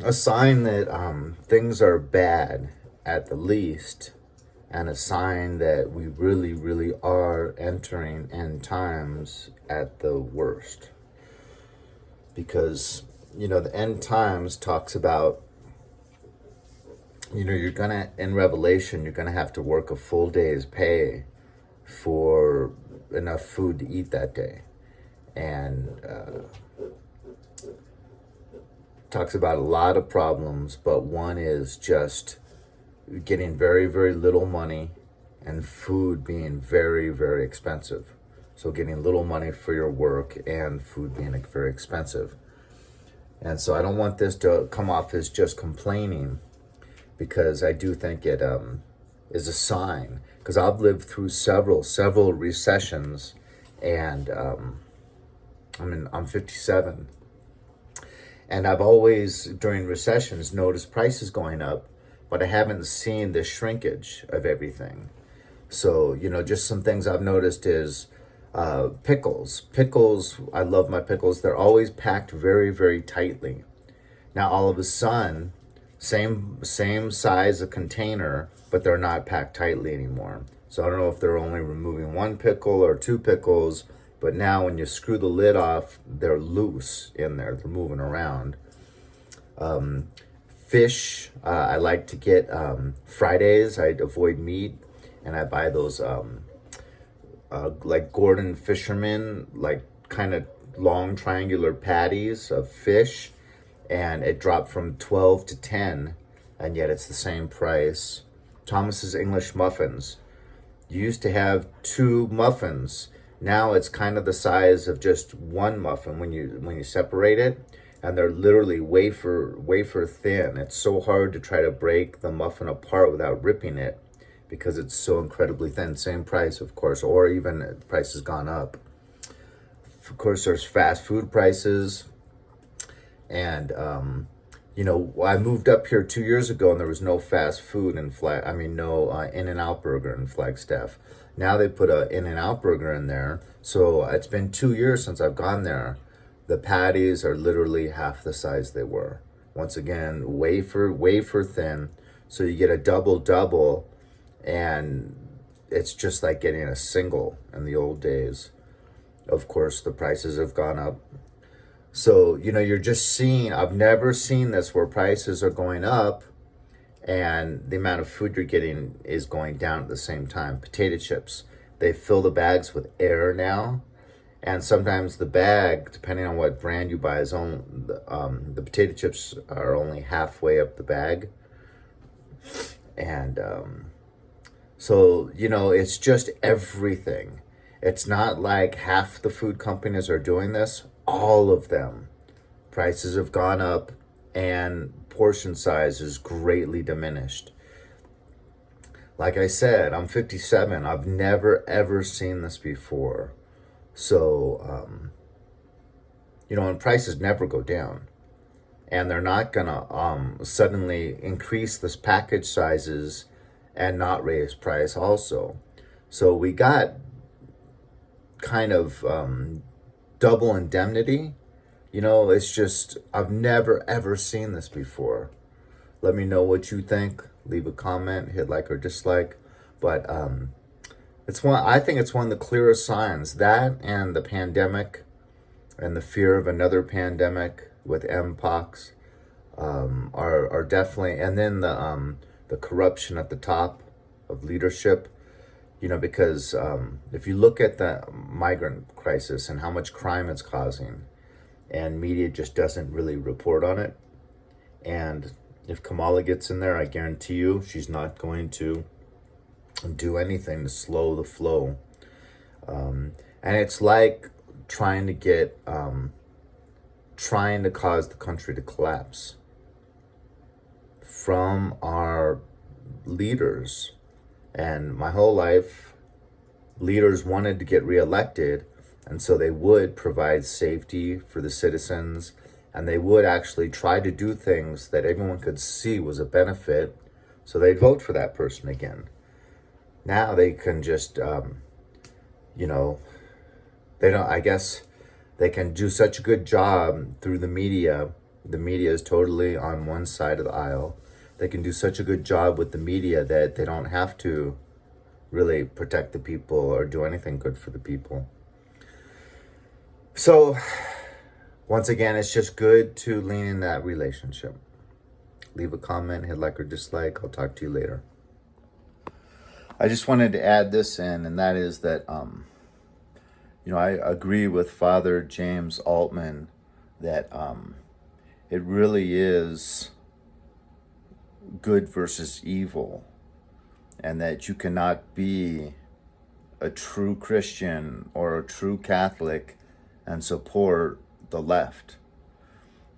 a sign that things are bad at the least, and a sign that we really, really are entering end times at the worst. Because, the end times talks about, you're gonna, in Revelation, you're gonna have to work a full day's pay for enough food to eat that day. And talks about a lot of problems, but one is just getting very, very little money and food being very, very expensive. So getting little money for your work and food being very expensive. And so I don't want this to come off as just complaining, because I do think it is a sign. Because I've lived through several recessions, and I'm 57, and I've always during recessions noticed prices going up, but I haven't seen the shrinkage of everything. So just some things I've noticed is pickles. Pickles, I love my pickles. They're always packed very, very tightly. Now all of a sudden, same size of container, but they're not packed tightly anymore. So I don't know if they're only removing one pickle or two pickles, but now when you screw the lid off, they're loose in there. They're moving around. Fish, I like to get Fridays. I avoid meat, and I buy those like Gordon Fisherman, like kind of long triangular patties of fish, and it dropped from 12 to 10, and yet it's the same price. Thomas's English muffins. You used to have two muffins. Now it's kind of the size of just one muffin when you separate it, and they're literally wafer thin. It's so hard to try to break the muffin apart without ripping it, because it's so incredibly thin. Same price, of course, or even the price has gone up. Of course, there's fast food prices. And I moved up here 2 years ago, and there was no fast food in no In-N-Out Burger in Flagstaff. Now they put a In-N-Out Burger in there. So it's been 2 years since I've gone there. The patties are literally half the size they were. Once again, wafer thin. So you get a double, and it's just like getting a single in the old days. Of course, the prices have gone up. So, you're just seeing, I've never seen this where prices are going up and the amount of food you're getting is going down at the same time. Potato chips, they fill the bags with air now. And sometimes the bag, depending on what brand you buy, the potato chips are only halfway up the bag. And so, it's just everything. It's not like half the food companies are doing this. All of them. Prices have gone up, and portion size is greatly diminished. Like I said, I'm 57. I've never, ever seen this before. So, and prices never go down. And they're not going to suddenly increase this package sizes and not raise price also. So we got kind of double indemnity. It's just, I've never ever seen this before. Let me know what you think. Leave a comment, hit like or dislike. But I think it's one of the clearest signs. That and the pandemic and the fear of another pandemic with Mpox are definitely, and then the corruption at the top of leadership. Because if you look at the migrant crisis and how much crime it's causing, and media just doesn't really report on it. And if Kamala gets in there, I guarantee you she's not going to do anything to slow the flow. And it's like trying to cause the country to collapse from our leaders. And my whole life, leaders wanted to get reelected, and so they would provide safety for the citizens, and they would actually try to do things that everyone could see was a benefit, so they'd vote for that person again. Now they can just, they don't, I guess they can do such a good job through the media The media is totally on one side of the aisle. They can do such a good job with the media that they don't have to really protect the people or do anything good for the people. So, once again, it's just good to lean in that relationship. Leave a comment, hit like or dislike. I'll talk to you later. I just wanted to add this in, and that is that, I agree with Father James Altman that it really is good versus evil, and that you cannot be a true Christian or a true Catholic and support the left.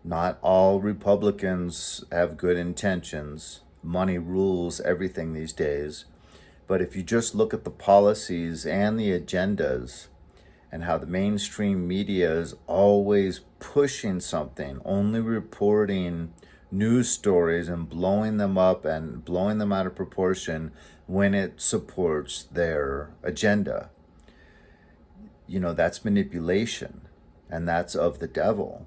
Not all Republicans have good intentions. Money rules everything these days. But if you just look at the policies and the agendas and how the mainstream media is always pushing something, only reporting news stories and blowing them up and blowing them out of proportion when it supports their agenda, that's manipulation, and that's of the devil.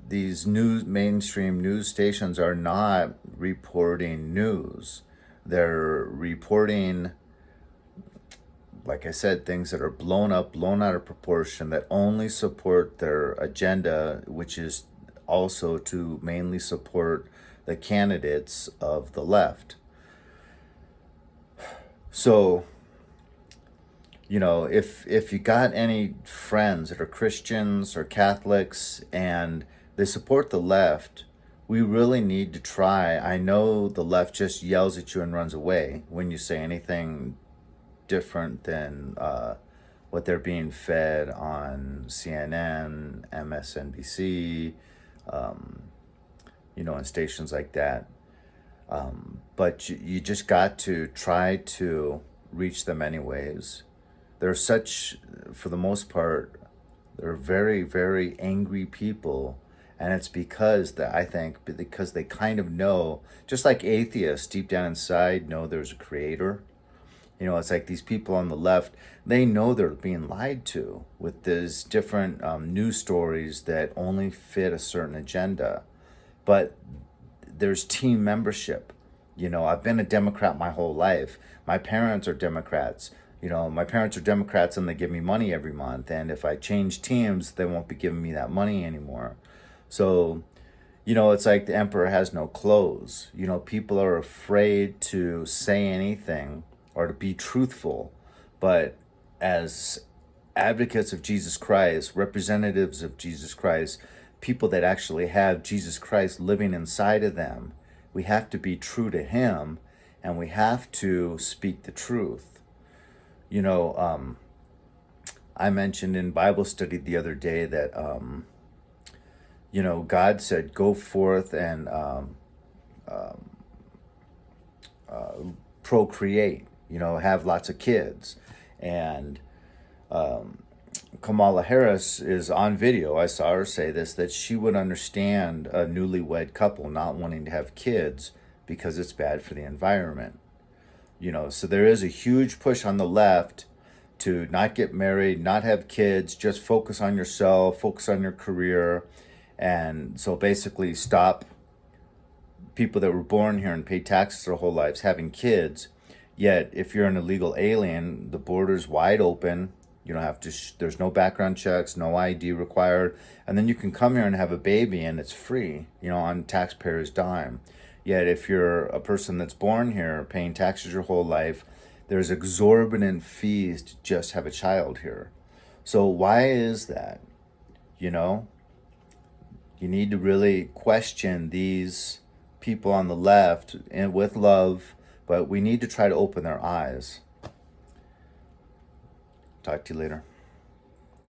These mainstream news stations are not reporting news. They're reporting, like I said, things that are blown up, blown out of proportion, that only support their agenda, which is also to mainly support the candidates of the left. So, if you got any friends that are Christians or Catholics and they support the left, we really need to try. I know the left just yells at you and runs away when you say anything different than what they're being fed on CNN, MSNBC, and stations like that. But you just got to try to reach them anyways. They're for the most part, they're very, very angry people. And it's because because they kind of know, just like atheists deep down inside know there's a creator. It's like these people on the left, they know they're being lied to with these different news stories that only fit a certain agenda. But there's team membership. I've been a Democrat my whole life. My parents are Democrats. My parents are Democrats and they give me money every month. And if I change teams, they won't be giving me that money anymore. So, it's like the emperor has no clothes. People are afraid to say anything or to be truthful. But as advocates of Jesus Christ, representatives of Jesus Christ, people that actually have Jesus Christ living inside of them, we have to be true to him and we have to speak the truth. I mentioned in Bible study the other day that, God said, go forth and procreate, have lots of kids. And Kamala Harris is on video. I saw her say this, that she would understand a newlywed couple not wanting to have kids because it's bad for the environment. So there is a huge push on the left to not get married, not have kids, just focus on yourself, focus on your career. And so basically stop people that were born here and pay taxes their whole lives having kids. Yet if you're an illegal alien, the border's wide open. You don't have to, there's no background checks, no ID required. And then you can come here and have a baby and it's free, on taxpayers' dime. Yet if you're a person that's born here, paying taxes your whole life, there's exorbitant fees to just have a child here. So why is that? You need to really question these people on the left and with love, but we need to try to open their eyes. Talk to you later.